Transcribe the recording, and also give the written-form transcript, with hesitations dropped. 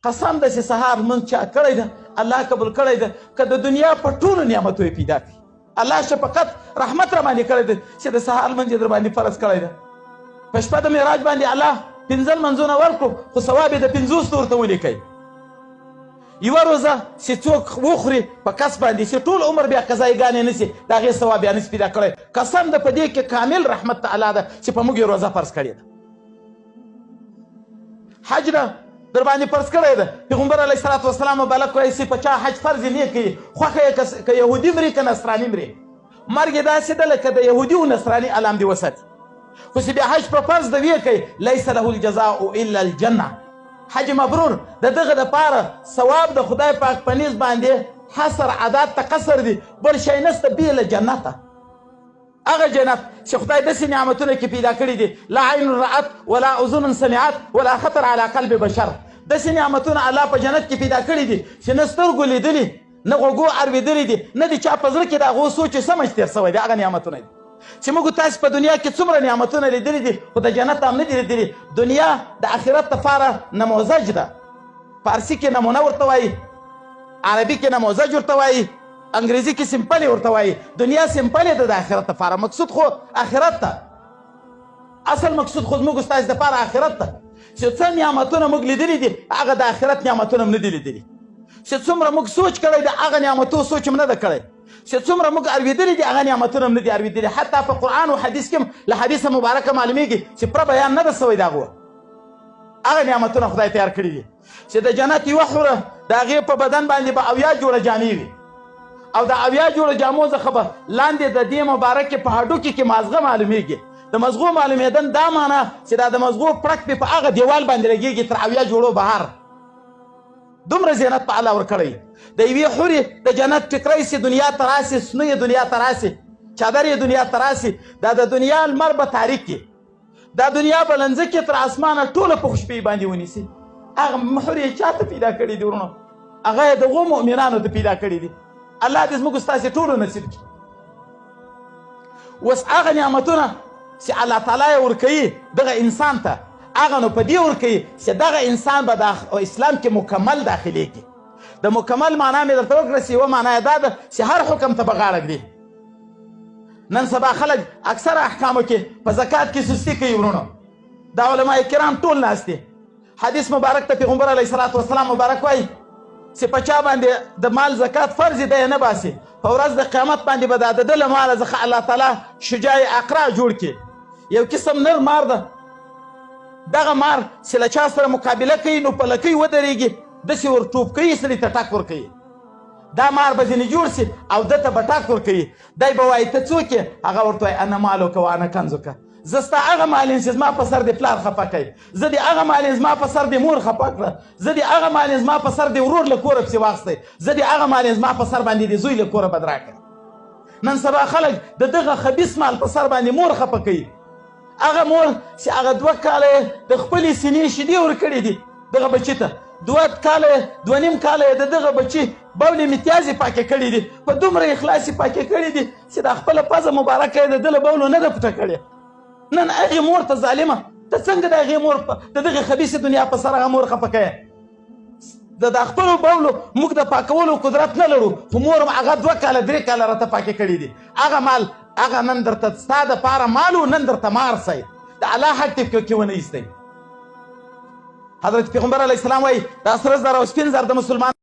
قسم ده چې سهار لمونځ چا کړی ده الله قبول کړی ده که د دنیا په ټولو نعمتو یې پیدا کړي الله شفقت رحمت را باندې کړی ده چې د سهار لمونځ یې در باندې فرض کړی ده په شپه د معراج باندې الله 15 لمونځونه ورکړو خو ثواب یې د 50 ورته ولیکئ یوه روزه چې څوک وخوري په کس باندې چې ټول عمر بیا قضایګانې نسي د هغې ثواب بیا نسي پیدا کړی قسم ده په دې کې کامل رحمت تعالی ده چې په موږ یې روزه فرض کړې ده حج ده در باندې فرض کړی ده پیغمبر علیه الصلاة والسلام مبارک وایي چې په چا حج فرض یې نه کوي خوښه یې که یهودي مري که نصراني مري مرګ یې داسې ده لکه د یهودي و نصراني علام دې وساتي خو چې بیا حج په فرض ده ویې کوي لیس له الجزاء الا الجنه حج مبرور د دغه دپاره ثواب د خدای پاک په نیز باندې حصر عدد ته قصر دي بل شی نسته بې له جنته هغه جنت چې خدای داسې نعمتونه کې پیدا کړي دي لا عین رأت ولا اذن سمعت ولا خطر على قلب بشر داسې نعمتونه الله په جنت کې پیدا کړي دي چې نه سترګو لیدلي نه غوږو اورېدلي دي نه د چا په زړه کې د هغو سوچ سمج تېر سوی دی هغه نعمتونه دي چې موږ تاسې په دنیا کې څومره نعمتونه لیدلي دي خو د جنت هم نه دي لیدلي دنیا د آخرت لپاره نموذج ده فارسي کې نمونه ورته وایي عربي کې نموذج ورته وایي انګریزي کې سمپل ورته وایي دنیا سمپل ده د آخرت لپاره مقصود خو آخرت ته اصل مقصود خو زموږ ستاسې دپاره آخرت ته چې څه نعمتونه موږ لیدلي دي هغه د آخرت نعمتونه هم نه دي لیدلي چې څومره موږ سوچ کړی د هغه نعمتو سوچ هم نه ده کړی چې څومره موږ اورېدلي دي هغه نعمتونه هم نه دي اورېدلي حتی په قرآن و حدیث کې هم له حدیثه مبارکه معلومیږي چې پوره بیان نه ده سوی د هغو هغه نعمتونه خدای تیار کړي دي چې د جنت یوه حوره د هغې په بدن باندې به 80 جوړه جامې وي او د 80 جوړه جامو څخه به لاندې د دې مبارکې په هډوکي کې مازغه معلومیږي د مزغو معلومېدن دا معنی چې دا د مزغو پړک پې په هغه دیوال باندې لګېږي تر 80 جوړو بهر دومره زینت په الله ورکړی د یوې حورې د جنت ټکری سي دنیا ته راسي سنو یې دنیا ته راسي چادر یې دنیا ته راسي دا د دنیا لمر به تاریک کي دا دنیا به لنځه کې تر اسمانه ټوله په خوشبویي باندې ونیسي هغه حورې یې چا ته پیدا کړي دي ورونو هغه یې د هغو مؤمنانو ته پیدا کړي دي الله دې زموږ ستاسې ټولو نصیب کړي اوس هغه نعمتونه چې الله تعالی یې ورکوي دغه انسان ته هغه نو په دې ورکوي چې دغه انسان به د اسلام کې مکمل داخلېږي د مکمل معنا مې درته وکړه چې یوه معنا یې دا ده چې هر حکم ته به غاړه ږدي نن سبا خلک اکثره احکامو کې په زکات کې سستي کوي ورونو دا علما کرام ټول ناست دي حدیث مبارک ته پیغمبر علیه الصلاة والسلام مبارک وایي چې په چا باندې د مال زکات فرض دی یې نه باسي په ورځ د قیامت باندې به د ده له ماله څخه الله تعالی شجاع اقرا جوړ کړي یو قسم نر مار ده دغه مار چې له چا سره مقابله کوي نو په لکۍ ودرېږي داسې ور ټوپ کوي سړي ته ټک ورکوي دا مار به ځینې جوړ سي او ده ته به ټک ورکوي دی به وایي ته څوک یې هغه ورته وایي انا مالوکه و انا کنزوکه زه ستا هغه مال یم چې زما په سر دې پلار خفه کوي زه دې هغه مال یم زما په سر دې مور خفه کړه زه دې هغه مال یم زما په سر دې ورور له کوره پسې واخیستی زه دې هغه مال یم زما په سر باندې دې زوی له کوره بد راکړه نن سبا خلک د دغه خبیث مال په سر باندې مور خفه کوي هغه مور چې هغه 2 کاله د خپلې سینې شیدې ورکړې دي دغه بچي ته 2 کاله 2.5 کاله د دغه بچي بول امتیازې پاکې کړي دي په دومره اخلاص یې پاکې کړي دي چې دا خپله پزه مبارکه یې د ده له بولو نه ده پټه کړې نن هغې مور ته ظالمه ته څنګه د هغې مور د دغې خبیثې دنیا په سر هغه مور خفه کوې د خپلو بولو موږ د پاکولو قدرت نه لرو خو مور هغه 2 کاله 3 کاله راته پاکې کړي دي هغه مال هغه نن درته ستا دپاره مال و نن درته مار سی د الله حق دې کې ونه ایستی حضرت پیغمبر علیه السلام وایي دا 10,000 او 15,000 د مسلمان